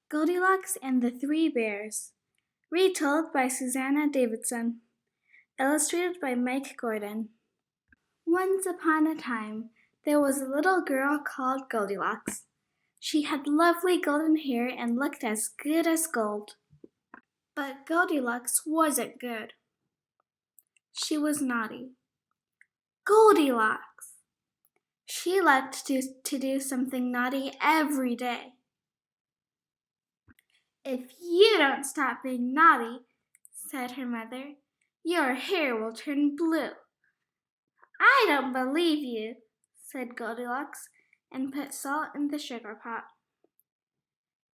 Goldilocks and the Three Bears. Retold by Susanna Davidson. Illustrated by Mike Gordon. Once upon a time, there was a little girl called Goldilocks. She had lovely golden hair and looked as good as gold. But Goldilocks wasn't good. She was naughty. Goldilocks! She liked to do something naughty every day. "If you don't stop being naughty," said her mother, "your hair will turn blue." "I don't believe you," said Goldilocks, and put salt in the sugar pot.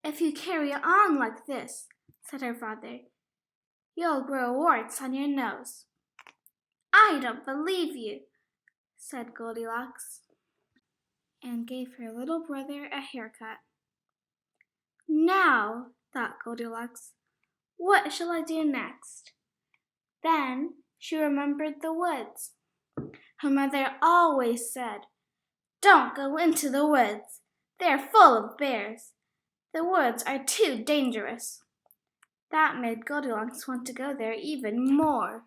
"If you carry on like this," said her father, "you'll grow warts on your nose." "I don't believe you," said Goldilocks, and gave her little brother a haircut. "Now," thought Goldilocks, "what shall I do next?" Then she remembered the woods. Her mother always said, "Don't go into the woods. They're full of bears. The woods are too dangerous." That made Goldilocks want to go there even more.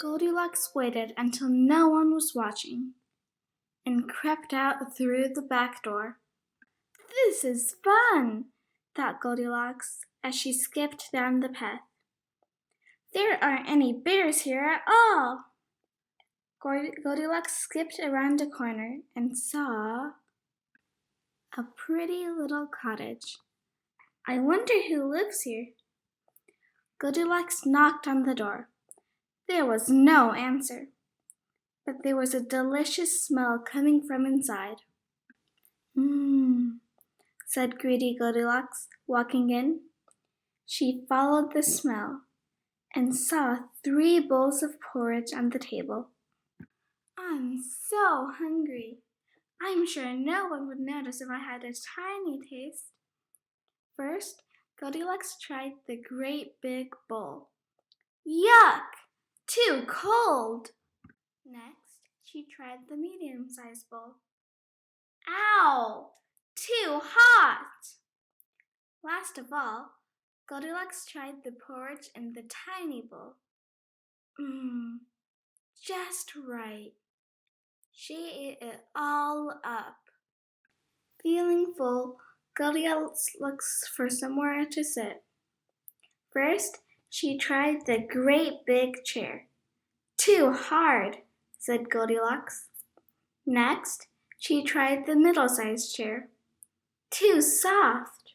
Goldilocks waited until no one was watching and crept out through the back door. "This is fun," thought Goldilocks as she skipped down the path. "There aren't any bears here at all." Goldilocks skipped around a corner and saw a pretty little cottage. "I wonder who lives here." Goldilocks knocked on the door. There was no answer, but there was a delicious smell coming from inside. "Mmm," said greedy Goldilocks, walking in. She followed the smell and saw 3 bowls of porridge on the table. "I'm so hungry. I'm sure no one would notice if I had a tiny taste." First, Goldilocks tried the great big bowl. "Yuck! Too cold!" Next, she tried the medium-sized bowl. "Ow! Too hot!" Last of all, Goldilocks tried the porridge in the tiny bowl. Just right. She ate it all up. Feeling full, Goldilocks looks for somewhere to sit. First, she tried the great big chair. "Too hard," said Goldilocks. Next, she tried the middle-sized chair. "Too soft."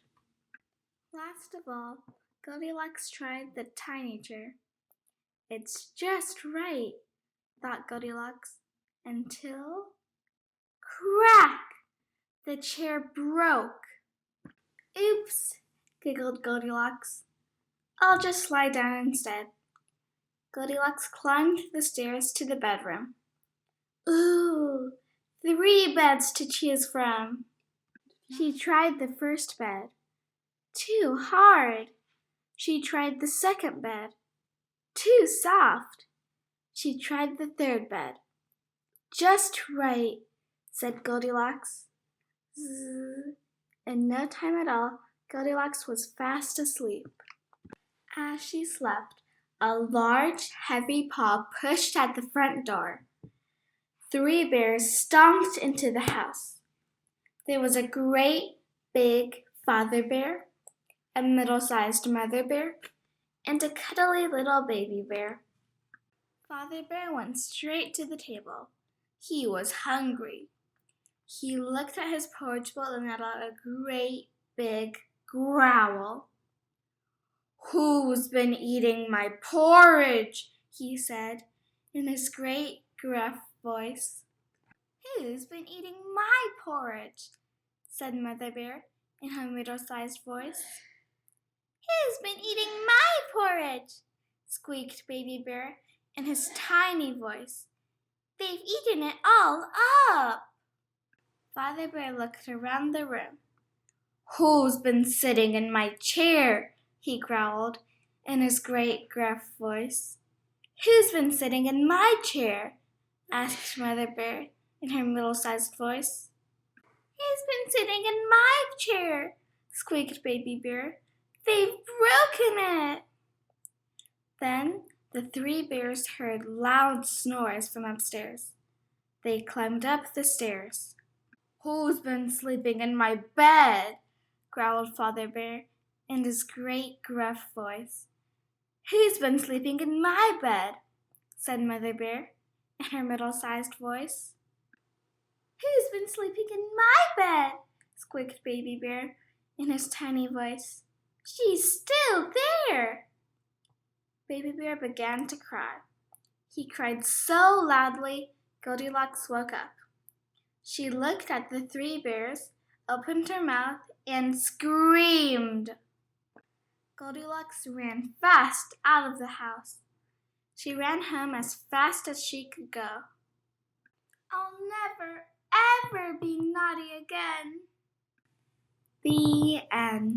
Last of all, Goldilocks tried the tiny chair. "It's just right," thought Goldilocks, until crack! The chair broke. "Oops," giggled Goldilocks. "I'll just lie down instead." Goldilocks climbed the stairs to the bedroom. Ooh, 3 beds to choose from. She tried the first bed. Too hard. She tried the second bed. Too soft. She tried the third bed. "Just right," said Goldilocks. Zzz. In no time at all, Goldilocks was fast asleep. As she slept, a large, heavy paw pushed at the front door. 3 bears stomped into the house. There was a great, big father bear, a middle-sized mother bear, and a cuddly little baby bear. Father Bear went straight to the table. He was hungry. He looked at his porridge bowl and let out a great big growl. "Who's been eating my porridge?" he said in his great gruff voice. "Who's been eating my porridge?" said Mother Bear in her middle-sized voice. "Who's been eating my porridge?" squeaked Baby Bear in his tiny voice. "They've eaten it all up." Father Bear looked around the room. "Who's been sitting in my chair?" he growled in his great gruff voice. "Who's been sitting in my chair?" asked Mother Bear in her middle-sized voice. "Who's been sitting in my chair?" squeaked Baby Bear. They've broken it! Then the three bears heard loud snores from upstairs. They climbed up the stairs. Who's been sleeping in my bed? Growled Father Bear in his great gruff voice. Who's been sleeping in my bed? Said Mother Bear in her middle-sized voice. Who's been sleeping in my bed? Squeaked Baby Bear in his tiny voice. She's still there! Baby Bear began to cry. He cried so loudly, Goldilocks woke up. She looked at the three bears, opened her mouth, and screamed. Goldilocks ran fast out of the house. She ran home as fast as she could go. I'll never, ever be naughty again. The end.